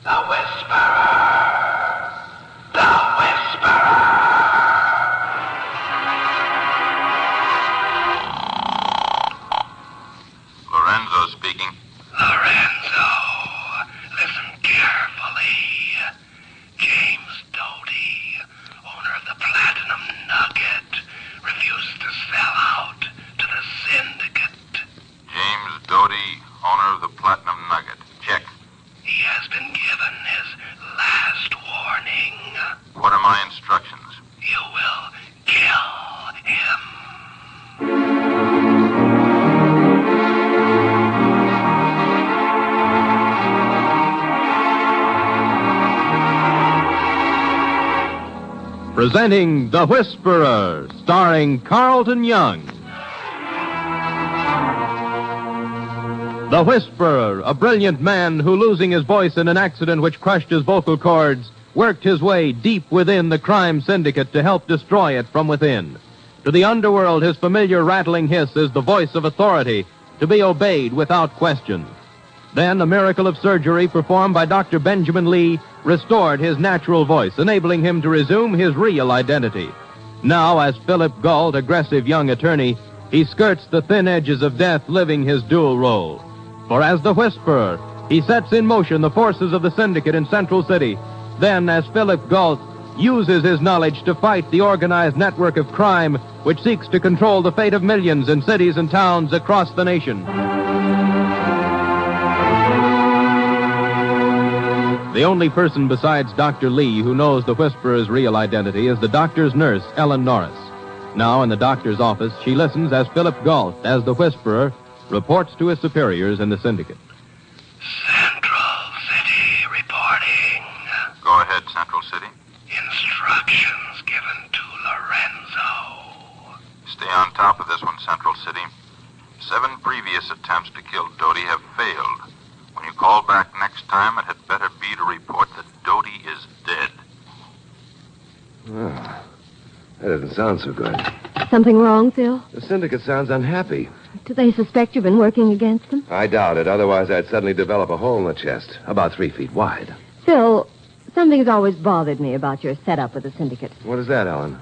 The Whisperer. The Whisperer. Lorenzo speaking. Lorenzo, listen carefully. James Doty, owner of the Platinum Nugget, refused to sell out to the Syndicate. James Doty, owner of the Platinum Nugget. Check. He has been given his last warning. What are my instructions? You will kill him. Presenting The Whisperer, starring Carlton Young. The Whisperer, a brilliant man who, losing his voice in an accident which crushed his vocal cords, worked his way deep within the crime syndicate to help destroy it from within. To the underworld, his familiar rattling hiss is the voice of authority, to be obeyed without question. Then a miracle of surgery performed by Dr. Benjamin Lee restored his natural voice, enabling him to resume his real identity. Now, as Philip Gault, aggressive young attorney, he skirts the thin edges of death, living his dual role. For as the Whisperer, he sets in motion the forces of the syndicate in Central City. Then, as Philip Gault uses his knowledge to fight the organized network of crime which seeks to control the fate of millions in cities and towns across the nation. The only person besides Dr. Lee who knows the Whisperer's real identity is the doctor's nurse, Ellen Norris. Now, in the doctor's office, she listens as Philip Gault, as the Whisperer, reports to his superiors in the syndicate. Central City reporting. Go ahead, Central City. Instructions given to Lorenzo. Stay on top of this one, Central City. 7 previous attempts to kill Doty have failed. When you call back next time, it had better be to report that Doty is dead. Oh, that doesn't sound so good. Something wrong, Phil? The syndicate sounds unhappy. Do they suspect you've been working against them? I doubt it. Otherwise, I'd suddenly develop a hole in the chest, about 3 feet wide. Phil, something's always bothered me about your setup with the syndicate. What is that, Ellen?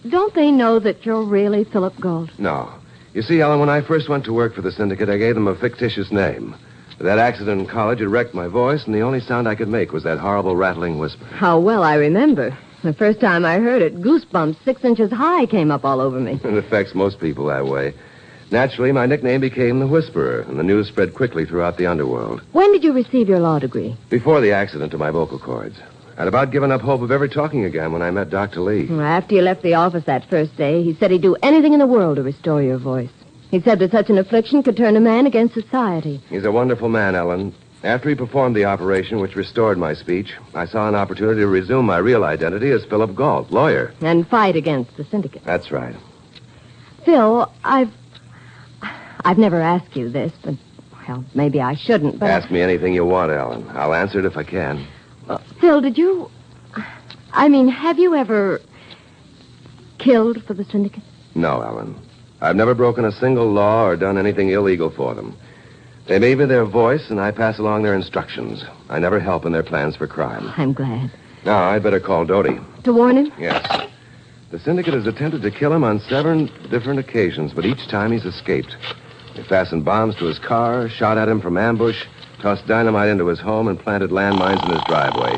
Don't they know that you're really Philip Gault? No. You see, Ellen, when I first went to work for the syndicate, I gave them a fictitious name. That accident in college had wrecked my voice, and the only sound I could make was that horrible rattling whisper. How well I remember. The first time I heard it, goosebumps 6 inches high came up all over me. It affects most people that way. Naturally, my nickname became the Whisperer, and the news spread quickly throughout the underworld. When did you receive your law degree? Before the accident to my vocal cords. I'd about given up hope of ever talking again when I met Dr. Lee. After you left the office that first day, he said he'd do anything in the world to restore your voice. He said that such an affliction could turn a man against society. He's a wonderful man, Ellen. After he performed the operation which restored my speech, I saw an opportunity to resume my real identity as Philip Gault, lawyer. And fight against the syndicate. That's right. Phil, I've never asked you this, but, well, maybe I shouldn't, but... Ask me anything you want, Ellen. I'll answer it if I can. Phil, have you ever killed for the syndicate? No, Ellen. I've never broken a single law or done anything illegal for them. They gave me their voice, and I pass along their instructions. I never help in their plans for crime. I'm glad. Now, I'd better call Doty. To warn him? Yes. The syndicate has attempted to kill him on 7 different occasions, but each time he's escaped. They fastened bombs to his car, shot at him from ambush, tossed dynamite into his home, and planted landmines in his driveway.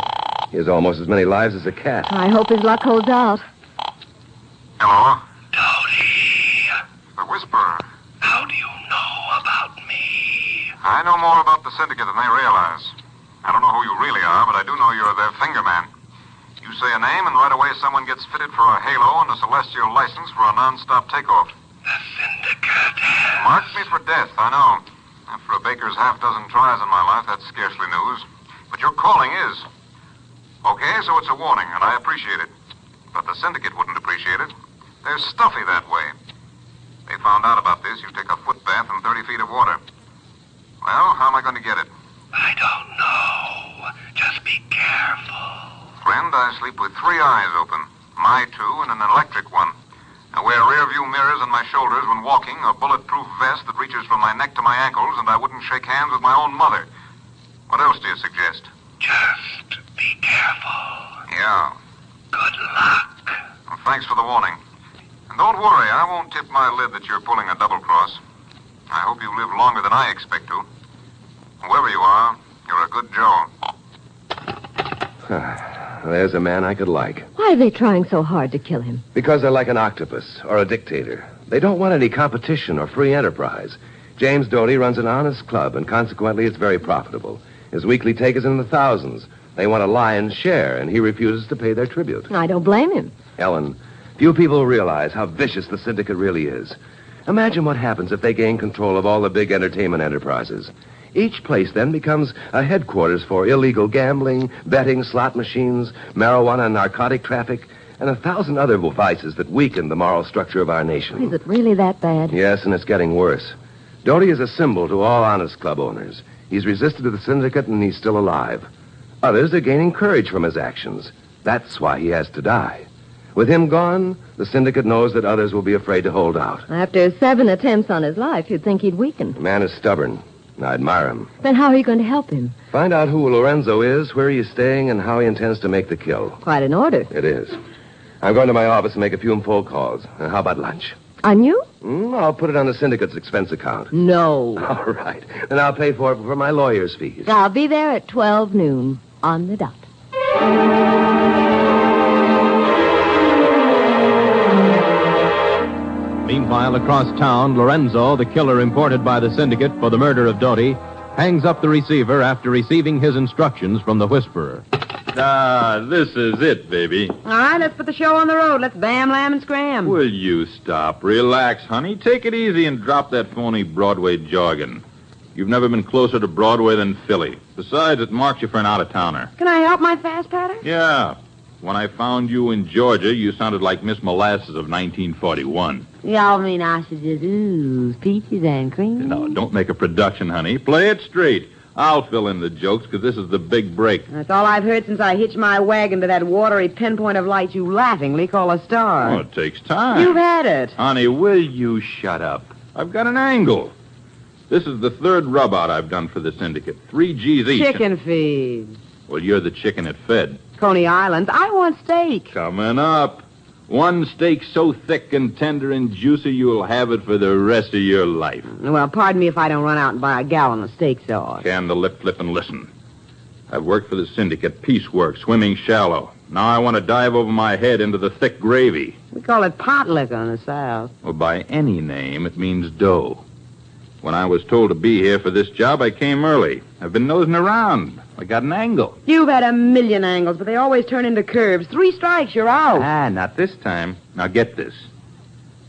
He has almost as many lives as a cat. I hope his luck holds out. Hello? Doty, The Whisperer. how do you know about me? I know more about the syndicate than they realize. I don't know who you really are, but I do know you're their finger man. You say a name, and right away someone gets fitted for a halo and a celestial license for a non-stop takeoff. The syndicate has... Mark me for death, I know. After a baker's half-dozen tries in my life, that's scarcely news. But your calling is. Okay, so it's a warning, and I appreciate it. But the syndicate wouldn't appreciate it. They're stuffy that way. They found out about this. You take a foot bath in 30 feet of water. Well, how am I going to get it? I don't know. Just be careful. Friend, I sleep with 3 eyes open. My 2 and an electric one. I wear rear-view mirrors on my shoulders when walking, a bulletproof vest that reaches from my neck to my ankles, and I wouldn't shake hands with my own mother. What else do you suggest? Just be careful. Yeah. Good luck. Well, thanks for the warning. And don't worry, I won't tip my lid that you're pulling a double cross. I hope you live longer than I expect to. Whoever you are, you're a good Joe. There's a man I could like. Why are they trying so hard to kill him? Because they're like an octopus or a dictator. They don't want any competition or free enterprise. James Doty runs an honest club, and consequently it's very profitable. His weekly take is in the thousands. They want a lion's share, and he refuses to pay their tribute. I don't blame him. Ellen, few people realize how vicious the syndicate really is. Imagine what happens if they gain control of all the big entertainment enterprises. Each place then becomes a headquarters for illegal gambling, betting, slot machines, marijuana and narcotic traffic, and 1,000 other vices that weaken the moral structure of our nation. Is it really that bad? Yes, and it's getting worse. Doty is a symbol to all honest club owners. He's resisted to the syndicate, and he's still alive. Others are gaining courage from his actions. That's why he has to die. With him gone, the syndicate knows that others will be afraid to hold out. After 7 attempts on his life, you'd think he'd weaken. The man is stubborn, and I admire him. Then how are you going to help him? Find out who Lorenzo is, where he is staying, and how he intends to make the kill. Quite an order. It is. I'm going to my office and make a few phone calls. How about lunch? On you? I'll put it on the syndicate's expense account. No. All right. Then I'll pay for it for my lawyer's fees. I'll be there at 12 noon on the dot. Meanwhile, across town, Lorenzo, the killer imported by the syndicate for the murder of Doty, hangs up the receiver after receiving his instructions from the Whisperer. This is it, baby. All right, let's put the show on the road. Let's bam, lam, and scram. Will you stop? Relax, honey. Take it easy and drop that phony Broadway jargon. You've never been closer to Broadway than Philly. Besides, it marks you for an out-of-towner. Can I help my fast patter? Yeah. When I found you in Georgia, you sounded like Miss Molasses of 1941. Y'all mean I should just ooze peaches and cream? No, don't make a production, honey. Play it straight. I'll fill in the jokes, because this is the big break. That's all I've heard since I hitched my wagon to that watery pinpoint of light you laughingly call a star. Oh, it takes time. You've had it. Honey, will you shut up? I've got an angle. This is the 3rd rub-out I've done for the syndicate. 3 G's each. Chicken feed. Well, you're the chicken it fed. Coney Islands. I want steak. Coming up. One steak so thick and tender and juicy you'll have it for the rest of your life. Well, pardon me if I don't run out and buy a gallon of steak sauce. Can the lip flip and listen. I've worked for the syndicate, piecework, swimming shallow. Now I want to dive over my head into the thick gravy. We call it pot liquor in the South. Well, by any name, it means dough. When I was told to be here for this job, I came early. I've been nosing around. I got an angle. You've had a million angles, but they always turn into curves. 3 strikes, you're out. Not this time. Now get this.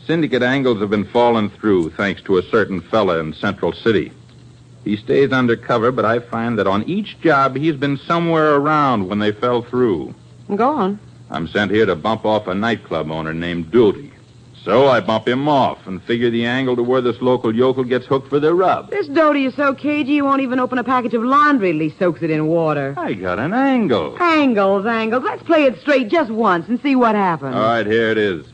Syndicate angles have been falling through thanks to a certain fella in Central City. He stays undercover, but I find that on each job he's been somewhere around when they fell through. Go on. I'm sent here to bump off a nightclub owner named Doty. So I bump him off and figure the angle to where this local yokel gets hooked for the rub. This Doty is so cagey you won't even open a package of laundry till he soaks it in water. I got an angle. Angles. Let's play it straight just once and see what happens. All right, here it is.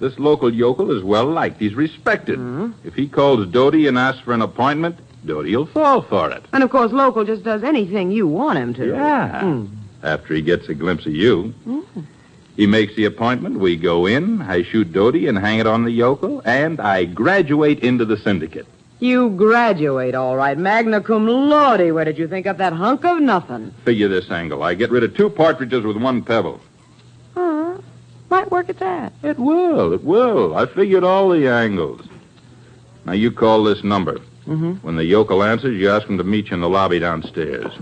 This local yokel is well-liked. He's respected. Mm-hmm. If he calls Doty and asks for an appointment, Doty'll fall for it. And, of course, local just does anything you want him to. Yeah. After he gets a glimpse of you. He makes the appointment, we go in, I shoot Doty and hang it on the yokel, and I graduate into the syndicate. You graduate, all right. Magna cum laude. Where did you think up that hunk of nothing? Figure this angle. I get rid of 2 partridges with 1 pebble. Might work at that. It will. I figured all the angles. Now, you call this number. When the yokel answers, you ask him to meet you in the lobby downstairs.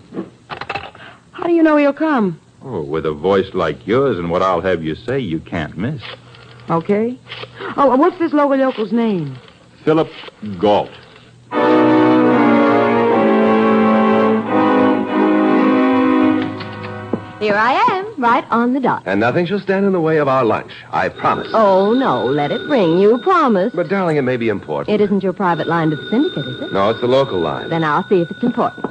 How do you know he'll come? Oh, with a voice like yours and what I'll have you say, you can't miss. Okay. Oh, what's this local yokel's name? Philip Galt. Here I am, right on the dot. And nothing shall stand in the way of our lunch. I promise. Oh, no, let it ring. You promise. But, darling, it may be important. It isn't your private line to the syndicate, is it? No, it's the local line. Then I'll see if it's important.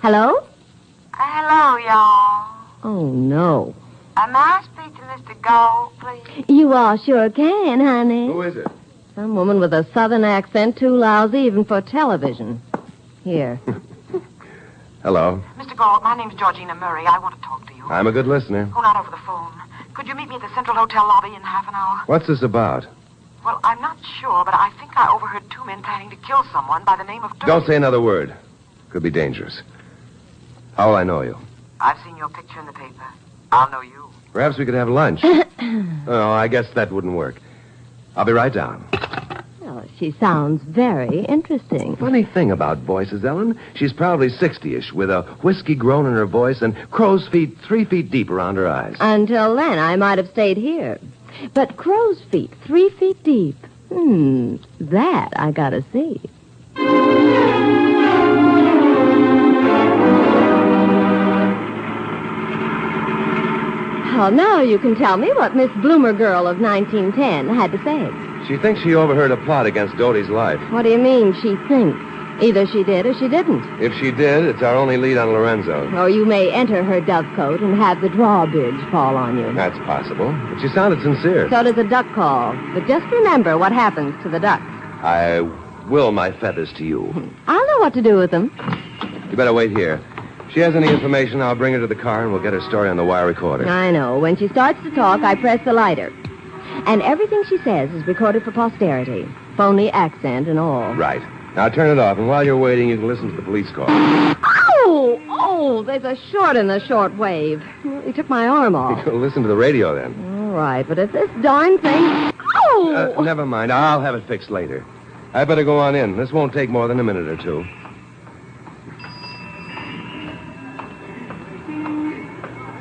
Hello? Hello, y'all. Oh, no. May I speak to Mr. Gold, please? You all sure can, honey. Who is it? Some woman with a southern accent too lousy even for television. Here. Hello. Mr. Galt, my name's Georgina Murray. I want to talk to you. I'm a good listener. Oh, not over the phone. Could you meet me at the Central Hotel lobby in half an hour? What's this about? Well, I'm not sure, but I think I overheard two men planning to kill someone by the name of Dirty. Don't say another word. Could be dangerous. How will I know you? I've seen your picture in the paper. I'll know you. Perhaps we could have lunch. Oh, I guess that wouldn't work. I'll be right down. Well, she sounds very interesting. Funny thing about voices, Ellen. She's probably 60-ish, with a whiskey groan in her voice and crow's feet 3 feet deep around her eyes. Until then, I might have stayed here. But crow's feet 3 feet deep. That I gotta see. Well, now you can tell me what Miss Bloomer girl of 1910 had to say. She thinks she overheard a plot against Doty's life. What do you mean, she thinks? Either she did or she didn't. If she did, it's our only lead on Lorenzo. Or you may enter her dovecote and have the drawbridge fall on you. That's possible. But she sounded sincere. So does a duck call. But just remember what happens to the ducks. I will my feathers to you. I'll know what to do with them. You better wait here. If she has any information, I'll bring her to the car and we'll get her story on the wire recorder. I know. When she starts to talk, I press the lighter. And everything she says is recorded for posterity. Phony accent and all. Right. Now turn it off, and while you're waiting, you can listen to the police call. Ow! Oh, there's a short in the short wave. He took my arm off. Listen to the radio, then. All right, but if this darn thing... Oh! Never mind. I'll have it fixed later. I better go on in. This won't take more than a minute or two.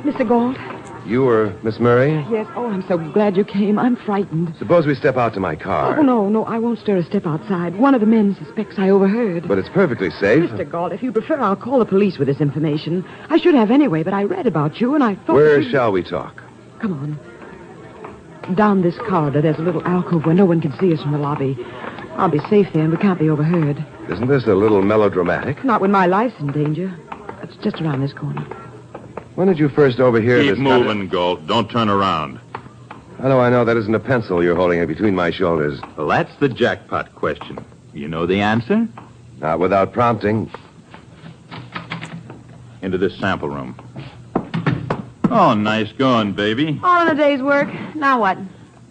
Mr. Galt? You or Miss Murray? Yes. Oh, I'm so glad you came. I'm frightened. Suppose we step out to my car. Oh, no. I won't stir a step outside. One of the men suspects I overheard. But it's perfectly safe. Mr. Galt, if you prefer, I'll call the police with this information. I should have anyway, but I read about you, and I thought... Where shall we talk? Come on. Down this corridor, there's a little alcove where no one can see us from the lobby. I'll be safe there, and we can't be overheard. Isn't this a little melodramatic? Not when my life's in danger. It's just around this corner. When did you first overhear Keep this? moving, Galt. Don't turn around. How do I know that isn't a pencil you're holding between my shoulders? Well, that's the jackpot question. You know the answer? Not without prompting. Into this sample room. Oh, nice going, baby. All in a day's work. Now what?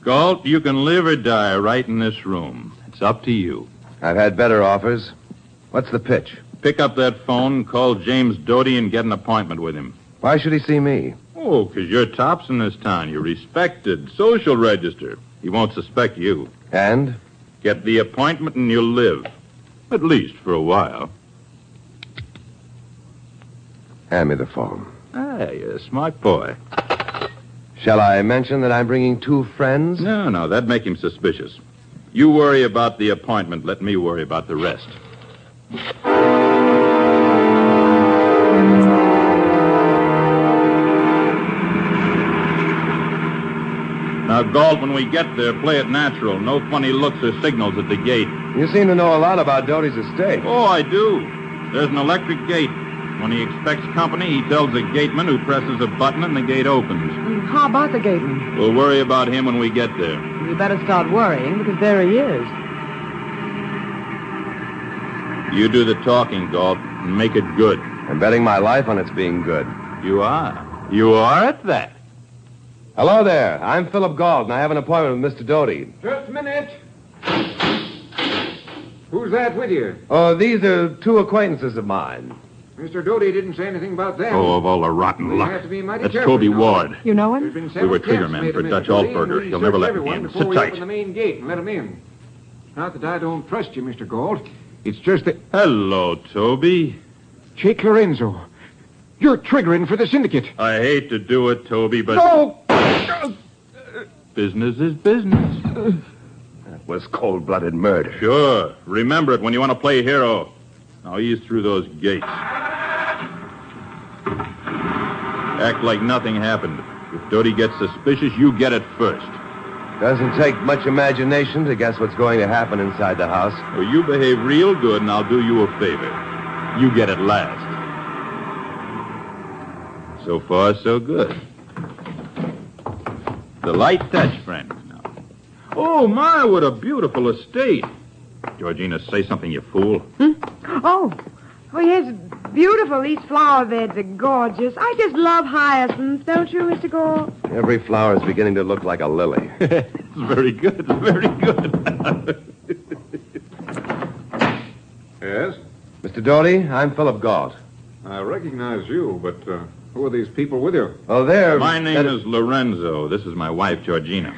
Galt, you can live or die right in this room. It's up to you. I've had better offers. What's the pitch? Pick up that phone, call James Doty, and get an appointment with him. Why should he see me? Oh, because you're tops in this town. You're respected. Social register. He won't suspect you. And? Get the appointment and you'll live. At least for a while. Hand me the phone. Ah, you're a smart boy. Shall I mention that I'm bringing 2 friends? No, that'd make him suspicious. You worry about the appointment. Let me worry about the rest. Now, Galt, when we get there, play it natural. No funny looks or signals at the gate. You seem to know a lot about Doty's estate. Oh, I do. There's an electric gate. When he expects company, he tells the gateman who presses a button and the gate opens. How about the gateman? We'll worry about him when we get there. You better start worrying, because there he is. You do the talking, Galt, and make it good. I'm betting my life on its being good. You are. You are at that. Hello there. I'm Philip Galt, and I have an appointment with Mr. Doty. Just a minute. Who's that with you? Oh, these are 2 acquaintances of mine. Mr. Doty didn't say anything about them. Oh, of all the rotten We luck. have to be mighty That's careful, Toby you know. Ward. You know There's him? been We several were trigger attempts men made for to Dutch Mr. Doty, Altberger. and He'll never searched let me everyone in. before Sit we tight. opened the main gate and let him in. Not that I don't trust you, Mr. Galt. It's just that... Hello, Toby. Jake Lorenzo. You're triggering for the syndicate. I hate to do it, Toby, but... No! Business is business. That was cold-blooded murder. Sure. Remember it when you want to play hero. Now ease through those gates. Act like nothing happened. If Doty gets suspicious, you get it first. Doesn't take much imagination to guess what's going to happen inside the house. Well, you behave real good, and I'll do you a favor. You get it last. So far, so good. The light touch, friend. Now. Oh, my, what a beautiful estate. Georgina, say something, you fool. Oh, yes. beautiful. These flower beds are gorgeous. I just love hyacinths, don't you, Mr. Gore? Every flower is beginning to look like a lily. It's very good. Very good. Yes? Mr. Doty, I'm Philip Galt. I recognize you, but who are these people with you? Oh, they're... My name is Lorenzo. This is my wife, Georgina.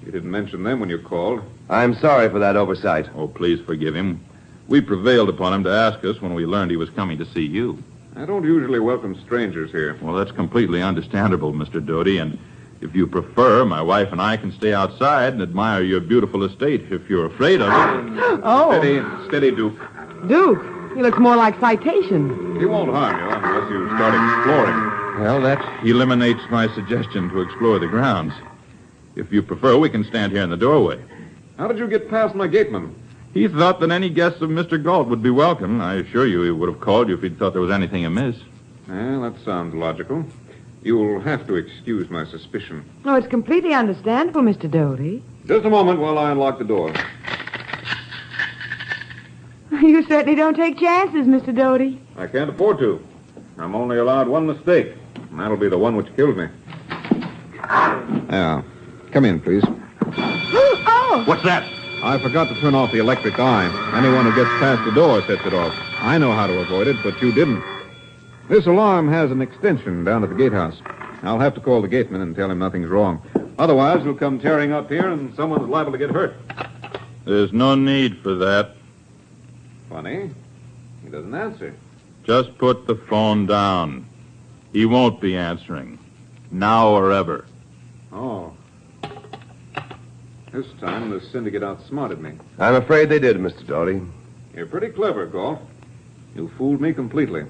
You didn't mention them when you called. I'm sorry for that oversight. Oh, please forgive him. We prevailed upon him to ask us when we learned he was coming to see you. I don't usually welcome strangers here. Well, that's completely understandable, Mr. Doty, and if you prefer, my wife and I can stay outside and admire your beautiful estate if you're afraid of it. Oh. Steady, Duke. Duke, he looks more like Citation. He won't harm you unless you start exploring. Well, that eliminates my suggestion to explore the grounds. If you prefer, we can stand here in the doorway. How did you get past my gateman? He thought that any guests of Mr. Galt would be welcome. I assure you he would have called you if he'd thought there was anything amiss. Well, that sounds logical. You'll have to excuse my suspicion. Oh, it's completely understandable, Mr. Doty. Just a moment while I unlock the door. You certainly don't take chances, Mr. Doty. I can't afford to. I'm only allowed one mistake, and that'll be the one which kills me. Yeah. Come in, please. Oh! What's that? I forgot to turn off the electric eye. Anyone who gets past the door sets it off. I know how to avoid it, but you didn't. This alarm has an extension down at the gatehouse. I'll have to call the gateman and tell him nothing's wrong. Otherwise, he'll come tearing up here and someone's liable to get hurt. There's no need for that. Funny. He doesn't answer. Just put the phone down. He won't be answering. Now or ever. Oh. This time, the syndicate outsmarted me. I'm afraid they did, Mr. Doty. You're pretty clever, Galt. You fooled me completely.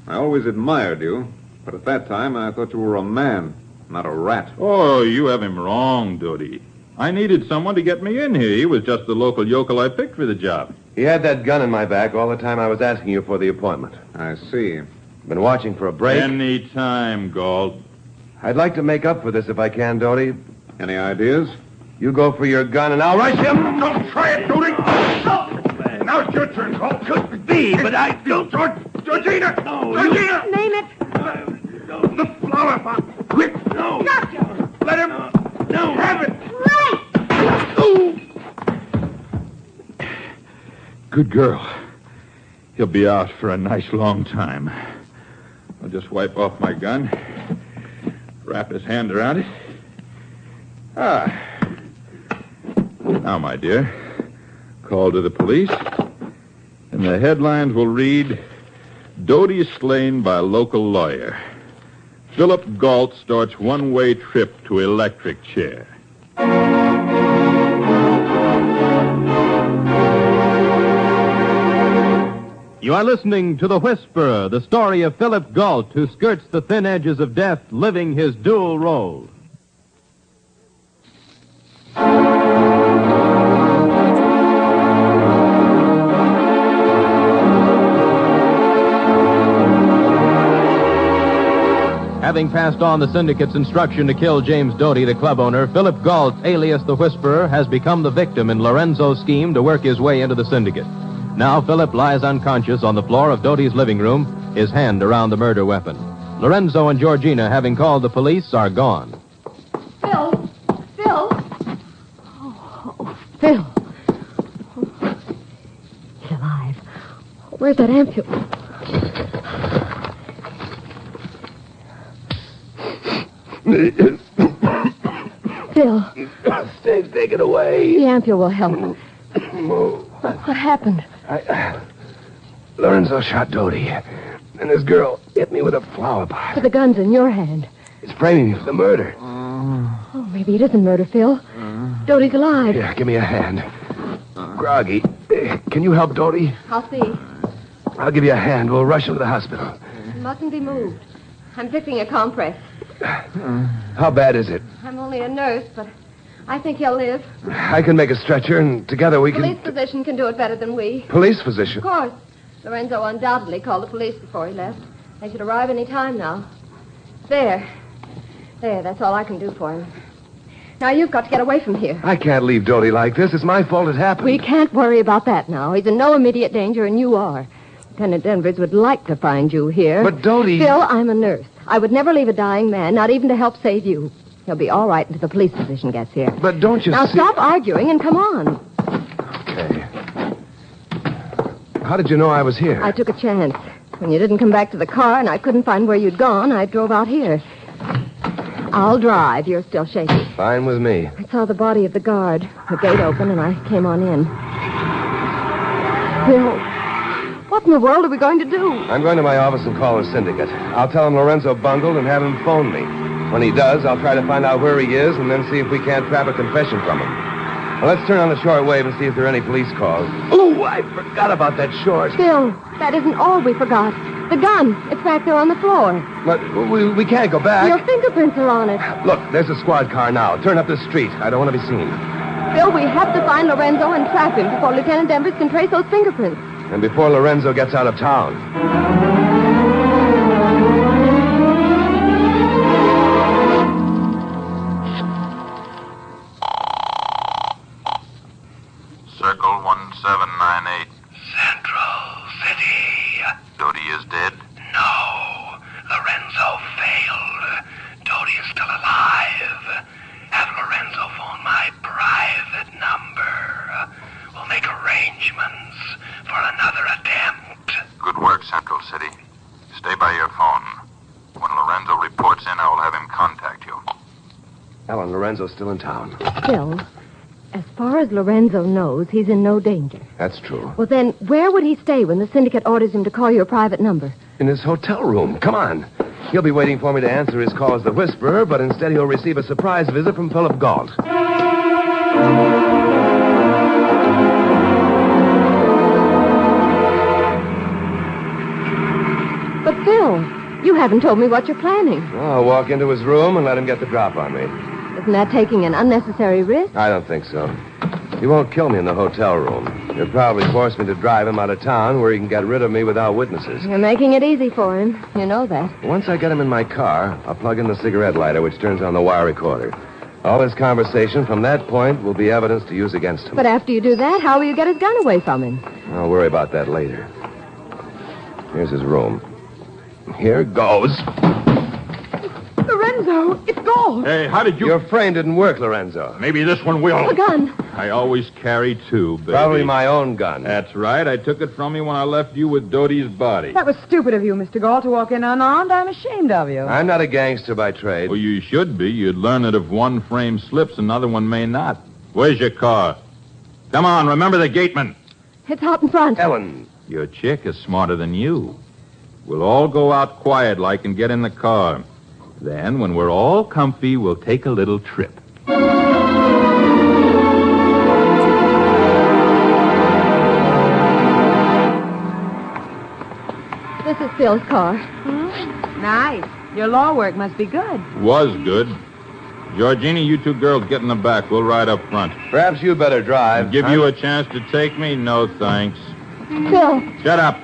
I always admired you, but at that time I thought you were a man, not a rat. Oh, you have him wrong, Doty. I needed someone to get me in here. He was just the local yokel I picked for the job. He had that gun in my back all the time I was asking you for the appointment. I see. Been watching for a break. Any time, Galt. I'd like to make up for this if I can, Doty. Any ideas? You go for your gun and I'll rush him. Don't try it, Doty. Now it's your turn, Galt. Could be, but I feel... Georgina! No, Georgina! Name it. The flower pot. Quick! No. Gotcha. Let him... No. Have it. Good girl. He'll be out for a nice long time. I'll just wipe off my gun, wrap his hand around it. Now, my dear, call to the police, and the headlines will read, Doty slain by local lawyer. Philip Galt starts one-way trip to electric chair. You are listening to The Whisperer, the story of Philip Galt, who skirts the thin edges of death, living his dual role. Having passed on the syndicate's instruction to kill James Doty, the club owner, Philip Galt, alias the Whisperer, has become the victim in Lorenzo's scheme to work his way into the syndicate. Now Philip lies unconscious on the floor of Doty's living room, his hand around the murder weapon. Lorenzo and Georgina, having called the police, are gone. Phil! Phil! Oh, Phil! Oh, he's alive. Where's that ambulance? Phil. Take it away. The ampule will help. What happened? Lorenzo shot Doty, and this girl hit me with a flower pot. But the gun's in your hand. It's framing me for the murder. Oh, maybe it isn't murder, Phil. Doty's alive. Here, give me a hand. Groggy, can you help Doty? I'll see. I'll give you a hand. We'll rush him to the hospital. He mustn't be moved. I'm fixing a compress. How bad is it? I'm only a nurse, but I think he'll live. I can make a stretcher, and together we Police physician can do it better than we. Police physician? Of course. Lorenzo undoubtedly called the police before he left. They should arrive any time now. There, that's all I can do for him. Now, you've got to get away from here. I can't leave Doty like this. It's my fault it happened. We can't worry about that now. He's in no immediate danger, and you are. Lieutenant Danvers would like to find you here. But Dodie... Phil, I'm a nurse. I would never leave a dying man, not even to help save you. He'll be all right until the police physician gets here. But don't you Now see... stop arguing and come on. Okay. How did you know I was here? I took a chance. When you didn't come back to the car and I couldn't find where you'd gone, I drove out here. I'll drive. You're still shaky. Fine with me. I saw the body of the guard. The gate open, and I came on in. Phil, what in the world are we going to do? I'm going to my office and call the syndicate. I'll tell him Lorenzo bungled and have him phone me. When he does, I'll try to find out where he is and then see if we can't trap a confession from him. Now, let's turn on the shortwave and see if there are any police calls. Oh, I forgot about that short. Phil, that isn't all we forgot. The gun. It's back there on the floor. But we can't go back. Your fingerprints are on it. Look, there's a squad car now. Turn up the street. I don't want to be seen. Phil, we have to find Lorenzo and trap him before Lieutenant Danvers can trace those fingerprints. And before Lorenzo gets out of town. Circle 1798. Central City. Dodie is dead? No. Lorenzo failed. Dodie is still alive. Have Lorenzo phone my private number. We'll make arrangements for another attempt. Good work, Central City. Stay by your phone. When Lorenzo reports in, I will have him contact you. Ellen, Lorenzo's still in town. Phil, as far as Lorenzo knows, he's in no danger. That's true. Well, then, where would he stay when the syndicate orders him to call you a private number? In his hotel room. Come on. He'll be waiting for me to answer his call as the Whisperer, but instead he'll receive a surprise visit from Philip Galt. But, Phil, you haven't told me what you're planning. I'll walk into his room and let him get the drop on me. Isn't that taking an unnecessary risk? I don't think so. He won't kill me in the hotel room. He'll probably force me to drive him out of town where he can get rid of me without witnesses. You're making it easy for him. You know that. Once I get him in my car, I'll plug in the cigarette lighter, which turns on the wire recorder. All his conversation from that point will be evidence to use against him. But after you do that, how will you get his gun away from him? I'll worry about that later. Here's his room. Here goes. Lorenzo, it's Galt. Hey, how did you... Your frame didn't work, Lorenzo. Maybe this one will. A gun. I always carry two, baby. Probably my own gun. That's right. I took it from you when I left you with Dodie's body. That was stupid of you, Mr. Galt, to walk in unarmed. I'm ashamed of you. I'm not a gangster by trade. Well, you should be. You'd learn that if one frame slips, another one may not. Where's your car? Come on, remember the gateman. It's out in front. Ellen. Your chick is smarter than you. We'll all go out quiet-like and get in the car. Then, when we're all comfy, we'll take a little trip. This is Phil's car. Nice. Your law work must be good. Was good. Georgina, you two girls get in the back. We'll ride up front. Perhaps you better drive. Give you a chance to take me? No, thanks. Phil. Shut up.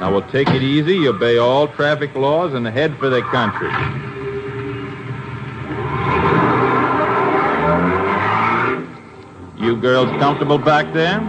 Now, we'll take it easy, obey all traffic laws, and head for the country. You girls comfortable back there?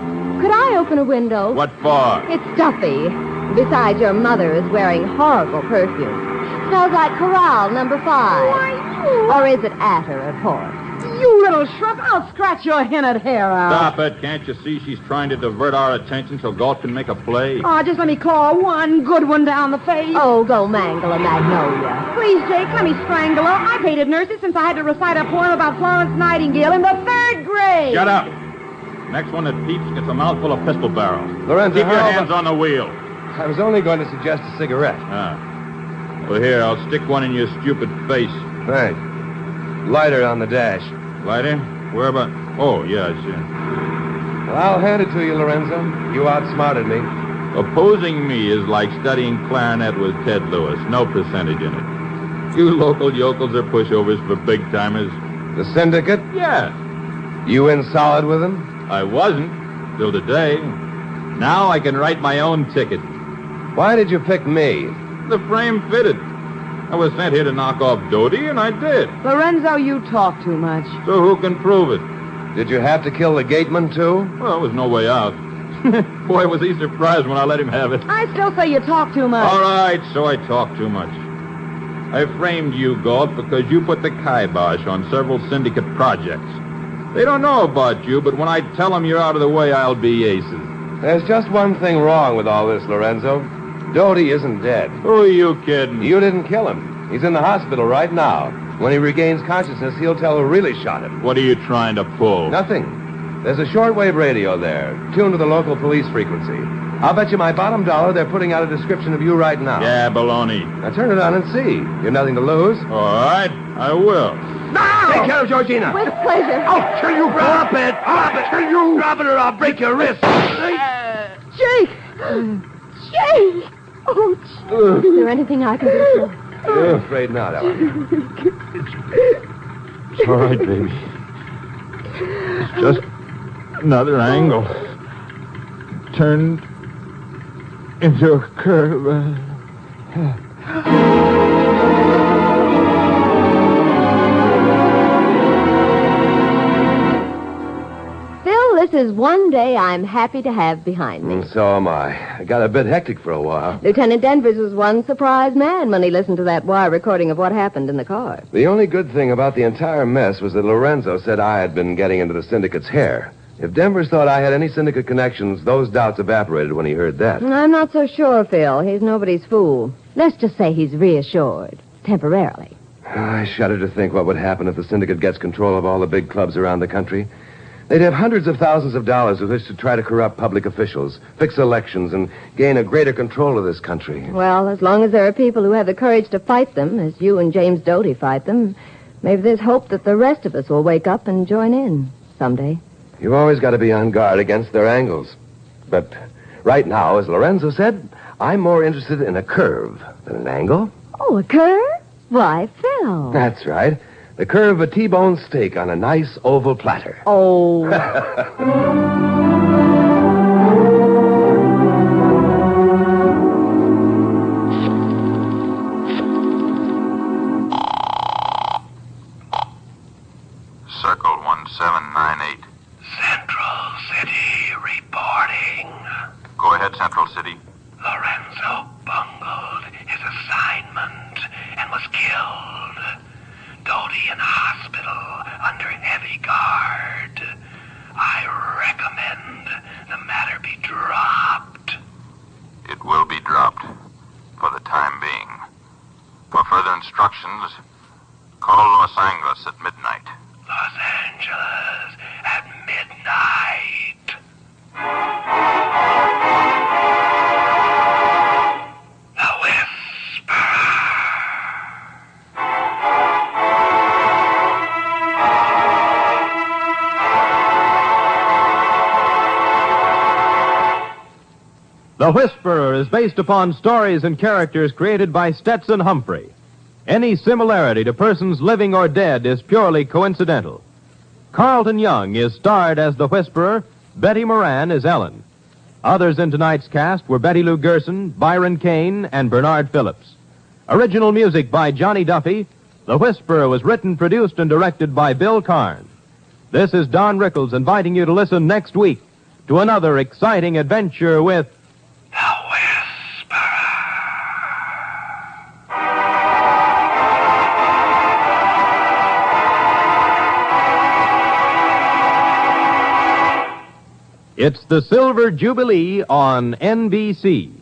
Could I open a window? What for? It's stuffy. Besides, your mother is wearing horrible perfume. Smells like Corral number 5. Why, you... Or is it Atter at Port? You little shrub, I'll scratch your henna hair out. Stop it. Can't you see she's trying to divert our attention so Galt can make a play? Oh, just let me claw one good one down the face. Oh, go mangle a magnolia. Please, Jake, let me strangle her. I've hated nurses since I had to recite a poem about Florence Nightingale in the 3rd grade. Shut up. Next one that peeps gets a mouthful of pistol barrels. Lorenzo, Keep your how hands about- on the wheel. I was only going to suggest a cigarette. Well, here, I'll stick one in your stupid face. Thanks. Lighter on the dash. Lighter? Where about? Oh, yeah, I see. Well, I'll hand it to you, Lorenzo. You outsmarted me. Opposing me is like studying clarinet with Ted Lewis. No percentage in it. You local yokels are pushovers for big-timers. The syndicate? Yeah. You in solid with them? I wasn't, till today. Now I can write my own ticket. Why did you pick me? The frame fitted. I was sent here to knock off Dodie, and I did. Lorenzo, you talk too much. So who can prove it? Did you have to kill the gateman, too? Well, there was no way out. Boy, was he surprised when I let him have it. I still say you talk too much. All right, so I talk too much. I framed you, Galt, because you put the kibosh on several syndicate projects. They don't know about you, but when I tell them you're out of the way, I'll be aces. There's just one thing wrong with all this, Lorenzo. Doty isn't dead. Who are you kidding? You didn't kill him. He's in the hospital right now. When he regains consciousness, he'll tell who really shot him. What are you trying to pull? Nothing. There's a shortwave radio there, tuned to the local police frequency. I'll bet you my bottom dollar they're putting out a description of you right now. Yeah, baloney. Now turn it on and see. You've nothing to lose. All right, I will. No! Take care of Georgina. With pleasure. I'll kill you, Drop it. I'll kill you. Drop it or I'll break your wrist. Jake! Jake! Oh, Jake. Is there anything I can do for you? I'm afraid not, Ellen. It's all right, baby. It's just another angle. Turned into a curve. Phil, this is one day I'm happy to have behind me. So am I. It got a bit hectic for a while. Lieutenant Danvers was one surprised man when he listened to that wire recording of what happened in the car. The only good thing about the entire mess was that Lorenzo said I had been getting into the syndicate's hair. If Danvers thought I had any syndicate connections, those doubts evaporated when he heard that. I'm not so sure, Phil. He's nobody's fool. Let's just say he's reassured. Temporarily. I shudder to think what would happen if the syndicate gets control of all the big clubs around the country. They'd have hundreds of thousands of dollars with which to try to corrupt public officials, fix elections, and gain a greater control of this country. Well, as long as there are people who have the courage to fight them, as you and James Doty fight them, maybe there's hope that the rest of us will wake up and join in someday. You've always got to be on guard against their angles. But right now, as Lorenzo said, I'm more interested in a curve than an angle. Oh, a curve? Why, Phil. That's right. The curve of a T-bone steak on a nice oval platter. Oh. Circle 1798. Central City reporting. Go ahead, Central City. Lorenzo bungled his assignment and was killed. Doty in hospital under heavy guard. I recommend the matter be dropped. It will be dropped for the time being. For further instructions, call Los Angeles at midnight. Los Angeles at midnight. The Whisperer. The Whisperer is based upon stories and characters created by Stetson Humphrey. Any similarity to persons living or dead is purely coincidental. Carlton Young is starred as the Whisperer. Betty Moran is Ellen. Others in tonight's cast were Betty Lou Gerson, Byron Kane, and Bernard Phillips. Original music by Johnny Duffy. The Whisperer was written, produced, and directed by Bill Karn. This is Don Rickles inviting you to listen next week to another exciting adventure with It's the Silver Jubilee on NBC.